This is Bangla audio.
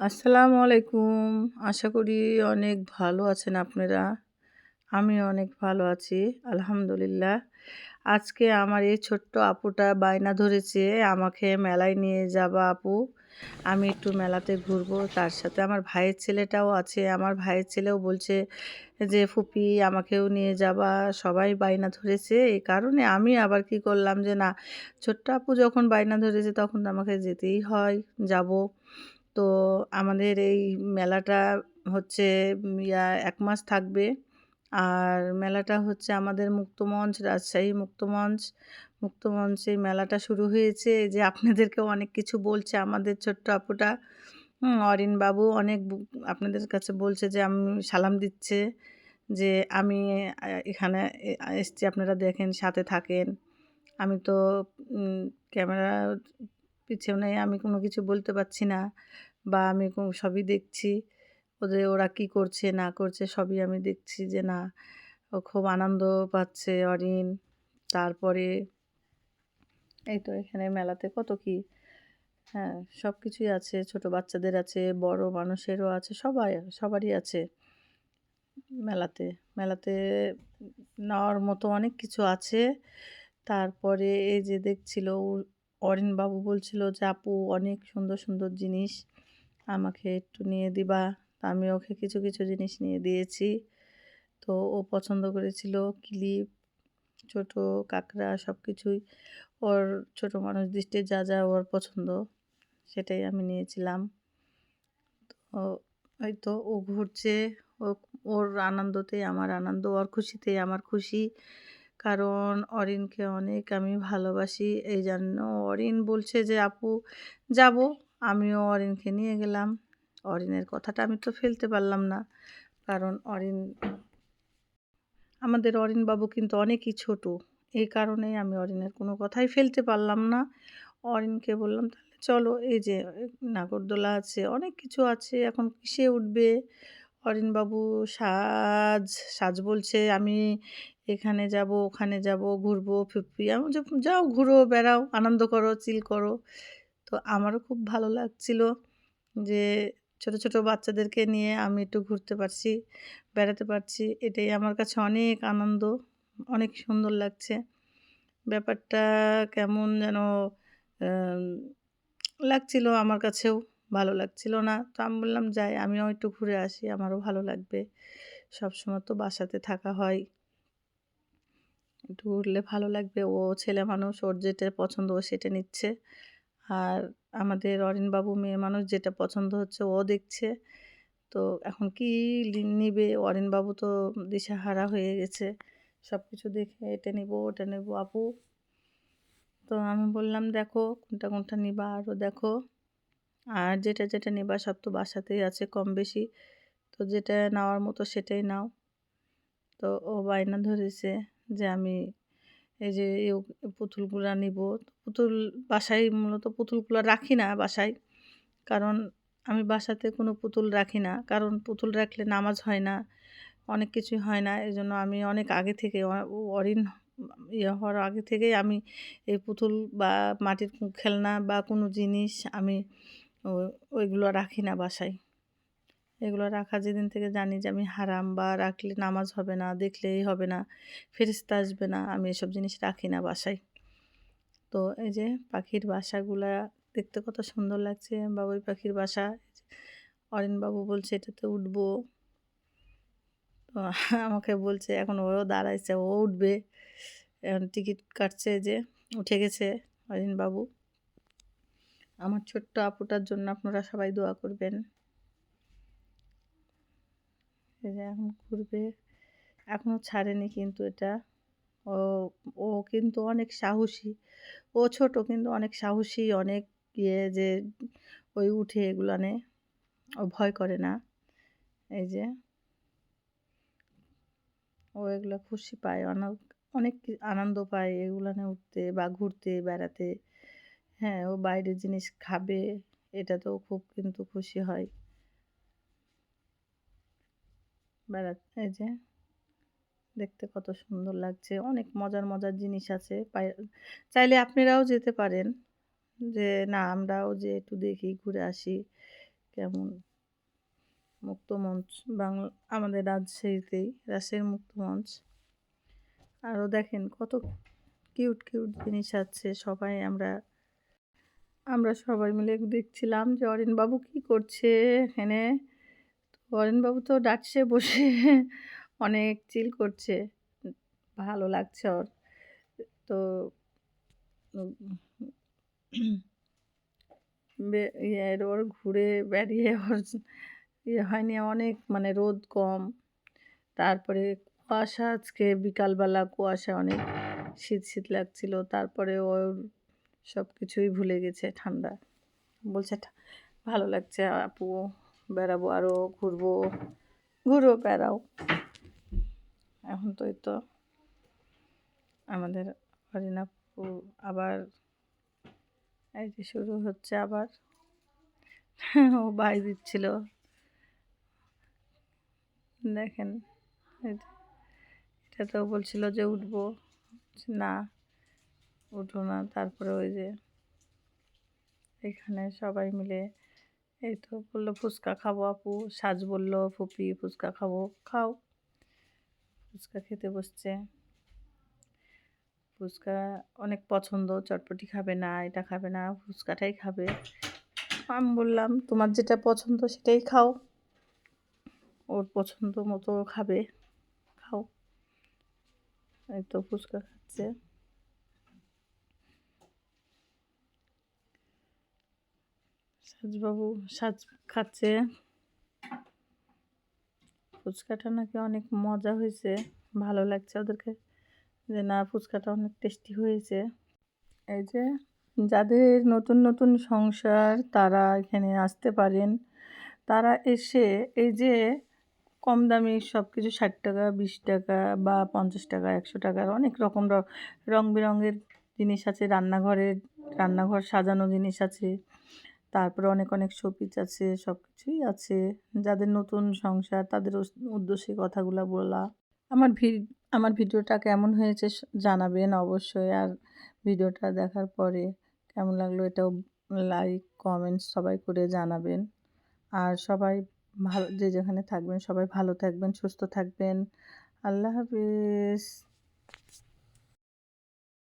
আসসালামু আলাইকুম। আশা করি অনেক ভালো আছেন আপনারা। আমিও অনেক ভালো আছি, আলহামদুলিল্লাহ। আজকে আমার এই ছোট্ট আপুটা বায়না ধরেছে আমাকে মেলায় নিয়ে যাবা আপু। আমি একটু মেলাতে ঘুরবো। তার সাথে আমার ভাইয়ের ছেলেটাও আছে। আমার ভাইয়ের ছেলেও বলছে যে, "ফুপি আমাকেও নিয়ে যাবা।" সবাই বায়না ধরেছে। এই কারণে আমি আবার কি করলাম যে, না, ছোট্ট আপু যখন বায়না ধরেছে তখন তো আমাকে যেতেই হয়, যাবো। তো আমাদের এই মেলাটা হচ্ছে ১ মাস থাকবে। আর মেলাটা হচ্ছে আমাদের মুক্তমঞ্চ, রাজশাহী মুক্তমঞ্চ। মুক্তমঞ্চে মেলাটা শুরু হয়েছে। এই যে আপনাদেরকেও অনেক কিছু বলছে আমাদের ছোট্ট আপুটা। অরিন বাবু অনেক আপনাদের কাছে বলছে যে সালাম দিচ্ছে যে, "আমি এখানে এসছি, আপনারা দেখেন, সাথে থাকেন।" আমি তো ক্যামেরার পিছনে আমি কোনো কিছু বলতে পারছি না, বা আমি সবই দেখছি। ওরা কি করছে না করছে সবই আমি দেখছি যে, না, ও খুব আনন্দ পাচ্ছে অরিন। তারপরে এই তো এখানে মেলাতে কত কি, হ্যাঁ, সবকিছুই আছে। ছোট বাচ্চাদের আছে, বড় মানুষেরও আছে, সবারই আছে মেলাতে। মেলাতে নেওয়ার মতো অনেক কিছু আছে। তারপরে এই যে দেখছিল অরিনবাবু বলছিল যে, "আপু অনেক সুন্দর, সুন্দর জিনিস আমাকে একটু নিয়ে দিবা।" তা আমি ওকে কিছু, কিছু জিনিস নিয়ে দিয়েছি। তো ও পছন্দ করেছিল ক্লিপ, ছোট কাঁকড়া, সবকিছুই। ওর ছোট মানুষ দৃষ্টির যা ওর পছন্দ সেটাই আমি নিয়েছিলাম। ও এই তো ও ঘুরছে। ও ওর আনন্দতেই আমার আনন্দ, ওর খুশিতেই আমার খুশি। কারণ অরিনকে অনেক আমি ভালোবাসি। এইজন্য অরিন বলছে যে, "আপু যাবো।" আমিও অরিনকে নিয়ে গেলাম। অরিনের কথাটা আমি তো ফেলতে পারলাম না। কারণ আমাদের অরিনবাবু কিন্তু অনেকই ছোট। এই কারণেই আমি অরিনের কোনো কথাই ফেলতে পারলাম না। অরিনকে বললাম, "তাহলে চলো, এই যে নাগরদোলা আছে, অনেক কিছু আছে। এখন কিসে উঠবে?" অরিনবাবু সাজ, সাজ বলছে, "আমি এখানে যাবো, ওখানে যাবো, ঘুরবো, ফুপি।" আমি বলছি, "যাও, ঘুরো, বেড়াও, আনন্দ করো, চিল করো।" তো আমারও খুব ভালো লাগছিল যে ছোট, ছোট বাচ্চাদেরকে নিয়ে আমি একটু ঘুরতে পারছি, বেড়াতে পারছি। এটাই আমার কাছে অনেক আনন্দ, অনেক সুন্দর লাগছে। ব্যাপারটা কেমন যেন আম লাগছিল আমার কাছেও, ভালো লাগছিল না। তো আমি বললাম, "যাই, আমিও একটু ঘুরে আসি, আমারও ভালো লাগবে। সবসময় তো বাসাতে থাকা হয়। একটু ঘুরলে ভালো লাগবে।" ও ছেলে মানুষ, ওর যেটা পছন্দ ও সেটা নিচ্ছে। আর আমাদের অরিনবাবু মেয়ে মানুষ, যেটা পছন্দ হচ্ছে ও দেখছে। তো এখন কি নিবে? অরিনবাবু তো দিশাহারা হয়ে গেছে। সবকিছু দেখে এটা নিবো, ওটা নেবো আপু। তো আমি বললাম, "দেখো কোনটা, কোনটা নিবা আরও দেখো। আর যেটা নিবা সব তো বাসাতেই আছে কম বেশি। তো যেটা নেওয়ার মতো সেটাই নাও।" তো ও বায়না ধরেছে যে, আমি এই যে পুতুলগুলা নিবো। পুতুল বাসায় মূলত পুতুলগুলা রাখি না বাসায়। কারণ আমি বাসাতে কোনো পুতুল রাখি না। কারণ পুতুল রাখলে নামাজ হয় না, অনেক কিছুই হয় না। এজন্য আমি অনেক আগে থেকে অরিন হওয়ার আগে থেকেই আমি এই পুতুল বা মাটির খেলনা বা কোনো জিনিস আমি ও ওইগুলো রাখি না বাসায়। এগুলো রাখা যেদিন থেকে জানি যে আমি হারাম, বা রাখলে নামাজ হবে না, দেখলেই হবে না, ফেরেশতা আসবে না, আমি এসব জিনিস রাখি না বাসায়। তো এই যে পাখির বাসাগুলা দেখতে কত সুন্দর লাগছে, বাবুই পাখির বাসা। অরিনবাবু বলছে এটাতে উঠবো। তো আমাকে বলছে, এখন ওও দাঁড়াইছে, ও উঠবে। এখন টিকিট কাটছে, যে উঠে গেছে অরিনবাবু। আমার ছোট্ট আপুটার জন্য আপনারা সবাই দোয়া করবেন। এই যে এখন ঘুরবে, এখনও ছাড়েনি কিন্তু এটা। ও ও কিন্তু অনেক সাহসী। ও ছোট কিন্তু অনেক সাহসী, অনেক যে ওই উঠে এগুলানে ও ভয় করে না। এই যে ও এগুলা খুশি পায়, অনেক আনন্দ পায় এগুলানে উঠতে বা ঘুরতে, বেড়াতে। হ্যাঁ, ও বাইরের জিনিস খাবে, এটাতেও খুব কিন্তু খুশি হয়। এই যে দেখতে কত সুন্দর লাগছে। অনেক মজার, মজার জিনিস আছে। চাইলে আপনারাও যেতে পারেন। যে না, আমরাও যে একটু দেখি, ঘুরে আসি। কেমন মুক্তমঞ্চ বাংলা আমাদের রাজশাহীতেই রাজশাহীর মুক্তমঞ্চ। আরও দেখেন কত কিউট কিউট জিনিস আছে। আমরা সবাই মিলে দেখছিলাম যে অরিনবাবু কী করছে এখানে। অরিনবাবু তো ডাকছে বসে অনেক চিল করছে, ভালো লাগছে ওর। তো ওর ঘুরে বেড়িয়ে ওর হয়নি, অনেক মানে রোদ কম, তারপরে কুয়াশা, আজকে বিকালবেলা কুয়াশা, অনেক শীত শীত লাগছিল। তারপরে ওর সব কিছুই ভুলে গেছে, ঠান্ডা বলছে ভালো লাগছে আপু, বেড়াবো আরও, ঘুরো বেড়াও। এখন তো এই তো আমাদের হরিণাপু আবার এই যে শুরু হচ্ছে আবার ও বাই দিচ্ছিল দেখেন। এটা তো বলছিল যে উঠবো, না উঠো না। তারপরে ওই যে এখানে সবাই মিলে এই তো বললো ফুচকা খাবো আপু, সাজ বললো ফুপি ফুচকা খাবো, খাও। ফুচকা খেতে বসছে, ফুচকা অনেক পছন্দ, চটপটি খাবে না, এটা খাবে না, ফুচকাটাই খাবে। আমি বললাম তোমার যেটা পছন্দ সেটাই খাও, ওর পছন্দ মতো খাবে, খাও। এই তো ফুচকা খাচ্ছে। সাজ খাচ্ছে, ফুচকাটা নাকি অনেক মজা হয়েছে, ভালো লাগছে ওদেরকে, যে না ফুচকাটা অনেক টেস্টি হয়েছে। এই যে যাদের নতুন নতুন সংসার তারা এখানে আসতে পারেন, তারা এসে এই যে কম দামি সব কিছু 60 টাকা 20 টাকা বা 50 টাকা 100 টাকার অনেক রকম রং বেরঙের জিনিস আছে। রান্নাঘর সাজানো জিনিস আছে, তারপরে অনেক অনেক শোপিস আছে, সব কিছুই আছে। যাদের নতুন সংসার তাদের উদ্দেশ্যে কথাগুলো বলা। আমার ভিডিওটা কেমন হয়েছে জানাবেন অবশ্যই। আর ভিডিওটা দেখার পরে কেমন লাগলো এটাও লাইক কমেন্টস সবাই করে জানাবেন। আর সবাই ভালো, যে যেখানে থাকবেন সবাই ভালো থাকবেন, সুস্থ থাকবেন। আল্লাহ হাফিজ।